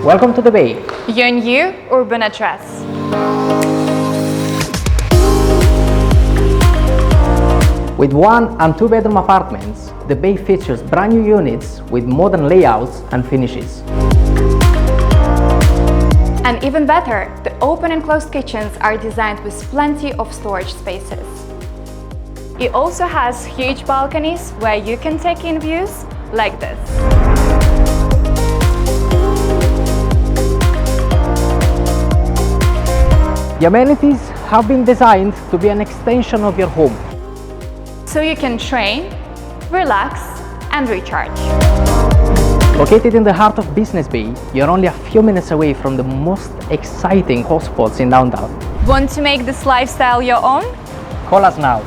Welcome to the Bay, your new urban address. With 1 and 2 bedroom apartments, the Bay features brand new units with modern layouts and finishes. And even better, the open and closed kitchens are designed with plenty of storage spaces. It also has huge balconies where you can take in views like this. The amenities have been designed to be an extension of your home. So you can train, relax, and recharge. Located in the heart of Business Bay, you're only a few minutes away from the most exciting hotspots in downtown. Want to make this lifestyle your own? Call us now.